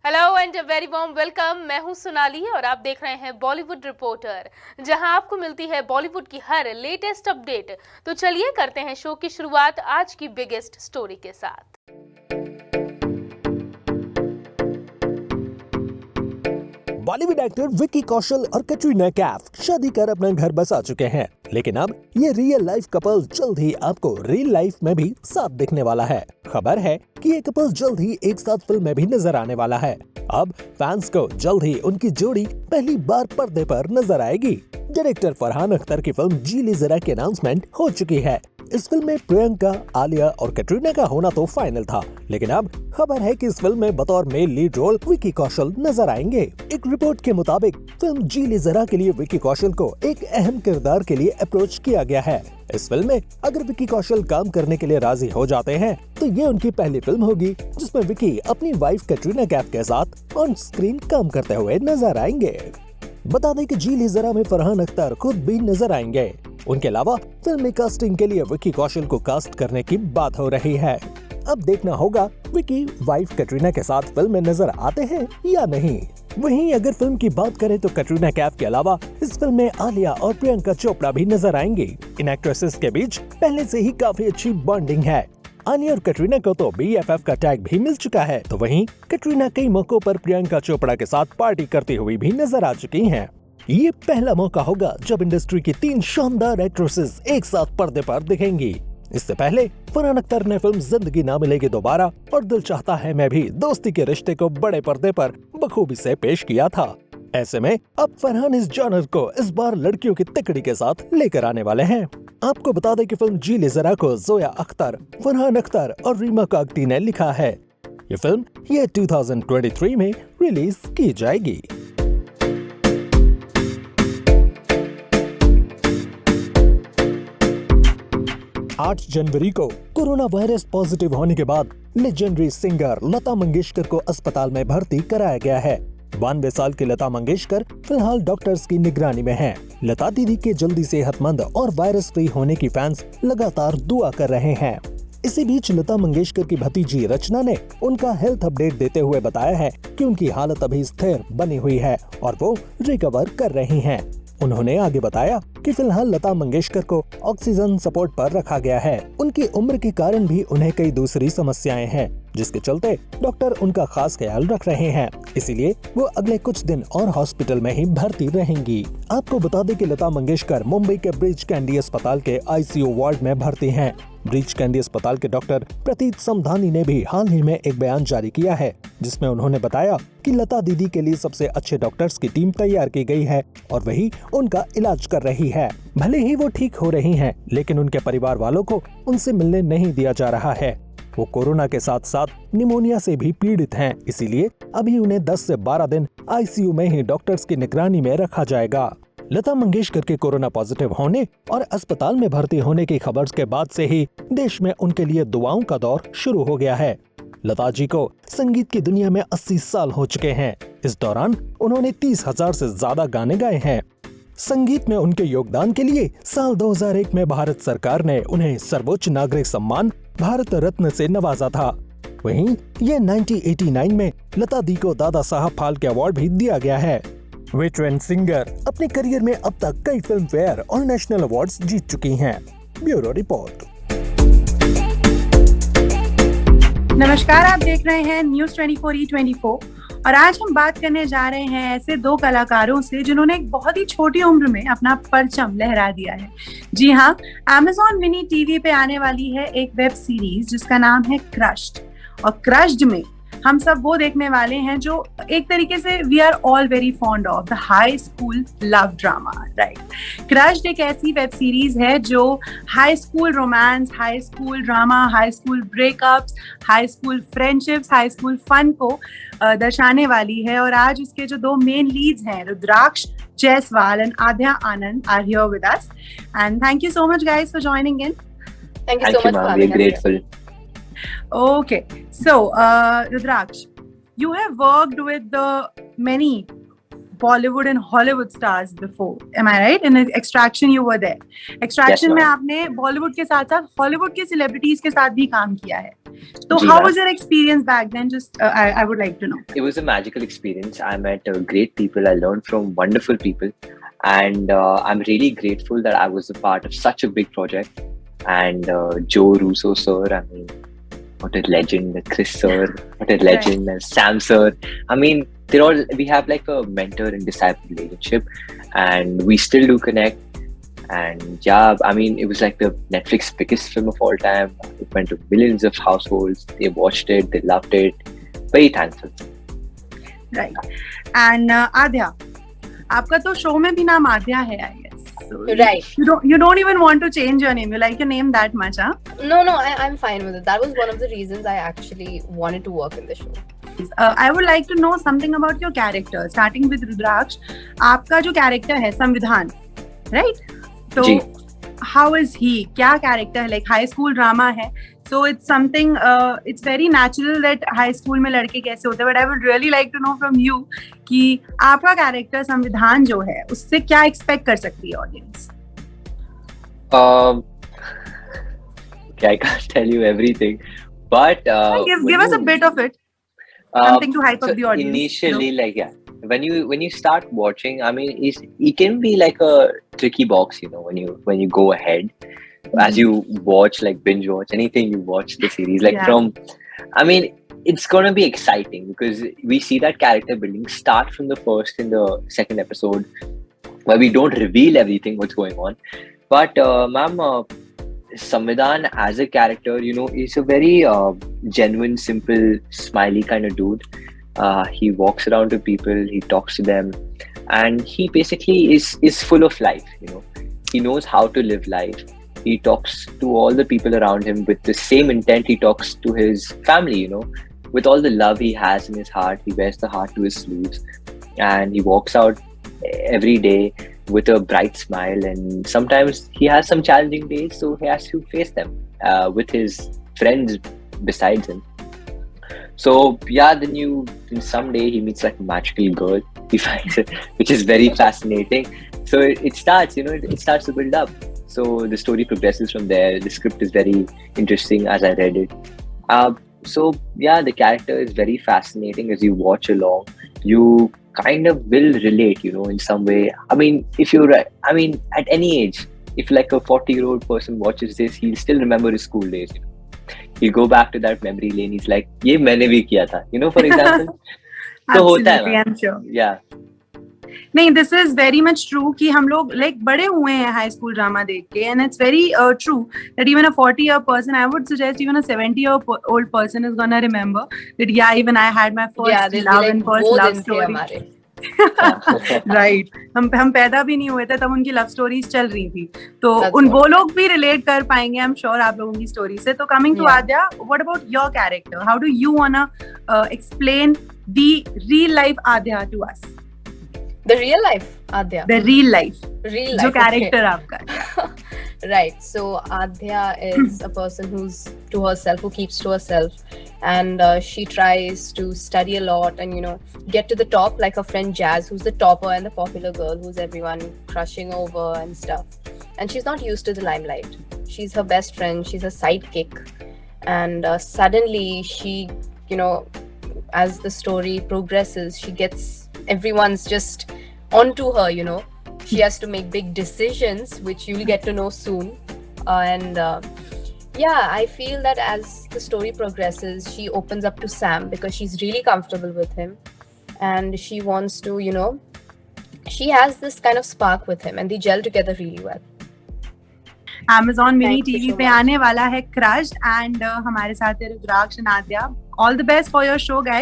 Hello and very warm welcome. मैं हूं सोनाली और आप देख रहे हैं बॉलीवुड रिपोर्टर, जहां आपको मिलती है बॉलीवुड की हर लेटेस्ट अपडेट। तो चलिए करते हैं शो की शुरुआत आज की बिगेस्ट स्टोरी के साथ। बॉलीवुड एक्टर विक्की कौशल और कैटरीना कैफ शादी कर अपना घर बसा चुके हैं, लेकिन अब ये रियल लाइफ कपल जल्द ही आपको रियल लाइफ में भी साथ दिखने वाला है। खबर है कि ये कपल जल्द ही एक साथ फिल्म में भी नजर आने वाला है। अब फैंस को जल्द ही उनकी जोड़ी पहली बार पर्दे पर नजर आएगी। डायरेक्टर फरहान अख्तर की फिल्म जी ज़रा की अनाउंसमेंट हो चुकी है। इस फिल्म में प्रियंका, आलिया और कैटरीना का होना तो फाइनल था, लेकिन अब खबर है कि इस फिल्म में बतौर male lead role Vicky Kaushal नजर आएंगे। एक रिपोर्ट के मुताबिक फिल्म जी ज़रा के लिए विक्की कौशल को एक अहम किरदार के लिए अप्रोच किया गया है। इस फिल्म में अगर विक्की कौशल काम करने के लिए राजी हो जाते हैं तो ये उनकी पहली फिल्म होगी जिसमें विक्की अपनी वाइफ कैटरीना कैफ के साथ ऑन स्क्रीन काम करते हुए नजर आएंगे। बता दें कि जी ज़रा में फरहान अख्तर खुद भी नजर आएंगे। उनके अलावा फिल्म में कास्टिंग के लिए विक्की कौशल को कास्ट करने की बात हो रही है। अब देखना होगा विक्की वाइफ कैटरीना के साथ फिल्म में नजर आते हैं या नहीं। वहीं अगर फिल्म की बात करें तो कैटरीना कैफ के अलावा इस फिल्म में आलिया और प्रियंका चोपड़ा भी नजर आएंगी। इन एक्ट्रेसेस के बीच पहले से ही काफी अच्छी बॉन्डिंग है। आलिया और कैटरीना को तो BFF का टैग भी मिल चुका है, तो वहीं कैटरीना कई मौकों पर प्रियंका चोपड़ा के साथ पार्टी करती हुई भी नजर आ चुकी हैं। ये पहला मौका होगा जब इंडस्ट्री की 3 शानदार एक्ट्रेसेस एक साथ पर्दे पर दिखेंगी। इससे पहले फरहान अख्तर ने फिल्म जिंदगी ना मिलेगी दोबारा और दिल चाहता है मैं भी दोस्ती के रिश्ते को बड़े पर्दे पर बखूबी से पेश किया था। ऐसे में अब फरहान इस जॉनर को इस बार लड़कियों की तिकड़ी के साथ लेकर आने वाले हैं। आपको बता दें कि फिल्म जी ज़रा को जोया अख्तर, फरहान अख्तर और रीमा कागती ने लिखा है। ये फिल्म 2023 में रिलीज की जाएगी। 8 जनवरी को कोरोना वायरस पॉजिटिव होने के बाद लेजेंडरी सिंगर लता मंगेशकर को अस्पताल में भर्ती कराया गया है। 92 साल की लता मंगेशकर फिलहाल डॉक्टर्स की निगरानी में हैं। लता दीदी के जल्दी सेहतमंद और वायरस फ्री होने की फैंस लगातार दुआ कर रहे हैं। इसी बीच लता मंगेशकर की भतीजी रचना ने उनका हेल्थ अपडेट देते हुए बताया है कि उनकी हालत अभी स्थिर बनी हुई है और वो रिकवर कर रही हैं। उन्होंने आगे बताया कि फिलहाल लता मंगेशकर को ऑक्सीजन सपोर्ट पर रखा गया है। उनकी उम्र के कारण भी उन्हें कई दूसरी समस्याएं हैं, जिसके चलते डॉक्टर उनका खास ख्याल रख रहे हैं। इसीलिए वो अगले कुछ दिन और हॉस्पिटल में ही भर्ती रहेंगी। आपको बता दें कि लता मंगेशकर मुंबई के ब्रीच कैंडी अस्पताल के ICU वार्ड में भर्ती हैं। ब्रीच कैंडी अस्पताल के डॉक्टर प्रतीत समधानी ने भी हाल ही में एक बयान जारी किया है, जिसमें उन्होंने बताया कि लता दीदी के लिए सबसे अच्छे डॉक्टर्स की टीम तैयार की गई है और वही उनका इलाज कर रही है। भले ही वो ठीक हो रही हैं, लेकिन उनके परिवार वालों को उनसे मिलने नहीं दिया जा रहा है। वो कोरोना के साथ साथ निमोनिया से भी पीड़ित हैं, इसीलिए अभी उन्हें 10 से 12 दिन ICU में ही डॉक्टर्स की निगरानी में रखा जाएगा। लता मंगेशकर के कोरोना पॉजिटिव होने और अस्पताल में भर्ती होने की खबर के बाद से ही देश में उनके लिए दुआओं का दौर शुरू हो गया है। लता जी को संगीत की दुनिया में 80 साल हो चुके हैं। इस दौरान उन्होंने 30,000 से ज्यादा गाने गाए हैं। संगीत में उनके योगदान के लिए साल 2001 में भारत सरकार ने उन्हें सर्वोच्च नागरिक सम्मान भारत रत्न से नवाजा था। वहीं ये 1989 में लता दी को दादा साहब फाल्के अवार्ड भी दिया गया है। वेटरन सिंगर अपने करियर में अब तक कई फिल्म फेयर और नेशनल अवार्ड्स जीत चुकी हैं। Bureau report. नमस्कार, आप देख रहे हैं न्यूज 24E24 और आज हम बात करने जा रहे हैं ऐसे 2 कलाकारों से जिन्होंने एक बहुत ही छोटी उम्र में अपना परचम लहरा दिया है। जी हाँ, Amazon मिनी टीवी पे आने वाली है एक वेब सीरीज जिसका नाम है क्रश्ड। और क्रश्ड में हम सब वो देखने वाले हैं जो एक तरीके से we are all very fond of the high school love drama, right. Crushed एक ऐसी वेब सीरीज है जो high school romance, high school drama, high school breakups, high school friendships, high school fun को दर्शाने वाली है। और आज इसके जो 2 मेन लीड्स हैं, Rudraksh Jaiswal and Aadya Anand are here with us and thank you so much guys for joining in. Thank you so much for having us. Grateful. Okay, so Rudraksh, you have worked with the many Bollywood and Hollywood stars before, am I right? In Extraction you were there. Extraction में आपने Bollywood के साथ साथ Hollywood के celebrities के साथ भी काम किया है. तो जी how ma'am, was your experience back then? Just I would like to know. it was a magical experience. I met great people. I learned from wonderful people, and I'm really grateful that I was a part of such a big project. And Joe Russo sir, I mean, what a legend! Chris sir, what a legend! And Sam sir, I mean, they're all. We have like a mentor and disciple relationship, and we still do connect. And yeah, I mean, it was like the Netflix biggest film of all time. It went to millions of households. They watched it. They loved it. Very thankful. Right. And Adya, आपका तो show में भी नाम आद्या है, I guess. So Right. You don't even want to change your name. You like your name that much, huh? No, I'm fine with it. That was one of the reasons I actually wanted to work in the show. I would like to know something about your character. Starting with Rudraksh, आपका जो character है संविधान, right? तो जी. how is he? क्या character है? Like high school drama है. So it's something. It's very natural that high school में लड़के कैसे होते हैं. But I would really like to know from you कि आपका character संविधान जो है उससे क्या expect कर सकती है audience? Okay, I can't tell you everything, but Give us a bit of it. Something to hype up the audience. Initially, like yeah, when you start watching, I mean, it can be like a tricky box, you know, when you go ahead. As you watch, like binge watch anything, you watch the series like from, I mean, it's gonna be exciting because we see that character building start from the first and the second episode where we don't reveal everything what's going on, but ma'am, Samvidhan as a character, you know, is a very genuine, simple, smiley kind of dude. He walks around to people, he talks to them, and he basically is full of life, you know. He knows how to live life. He talks to all the people around him with the same intent he talks to his family, you know, with all the love he has in his heart. He wears the heart to his sleeves, and he walks out every day with a bright smile. And sometimes he has some challenging days, so he has to face them with his friends besides him. So yeah, then someday he meets like a magical girl. He finds it, which is very fascinating. So it starts, you know, it starts to build up. So the story progresses from there. The script is very interesting as I read it. So yeah, the character is very fascinating as you watch along. You kind of will relate, you know, in some way. I mean, at any age, if like a 40-year-old person watches this, he'll still remember his school days. He'll go back to that memory lane. He's like, "ये मैंने भी किया था," you know, for example. तो होता है, I'm sure. Yeah. नहीं, this is very much true कि हम लोग like बड़े हुए हैं high school drama देख के, and it's very true that even a 40-year person, I would suggest even a 70-year-old person is gonna remember that yeah, even I had my first love and first love story. Right. हम पैदा भी नहीं हुए थे तब उनकी love stories चल रही थी, तो वो लोग भी रिलेट कर पाएंगे, आई एम श्योर, आप लोगों की स्टोरी से. तो coming to Aadya, what about your character? How do you wanna explain the real life Aadya to us? The real life Adya. The real life. Real life. जो character आपका. Right. So Adya is a person who's to herself, who keeps to herself, and she tries to study a lot and, you know, get to the top like her friend Jazz, who's the topper and the popular girl who's everyone crushing over and stuff. And she's not used to the limelight. She's her best friend. She's a sidekick, and suddenly she, you know, as the story progresses, she gets everyone's just onto her, you know. She has to make big decisions, which you'll get to know soon. Yeah, I feel that as the story progresses, she opens up to Sam because she's really comfortable with him, and she wants to, you know, she has this kind of spark with him, and they gel together really well. Amazon Mini TV पे आने वाला है Crushed, and हमारे साथ है रुद्राक्ष and Adya. All the best for your show, guys.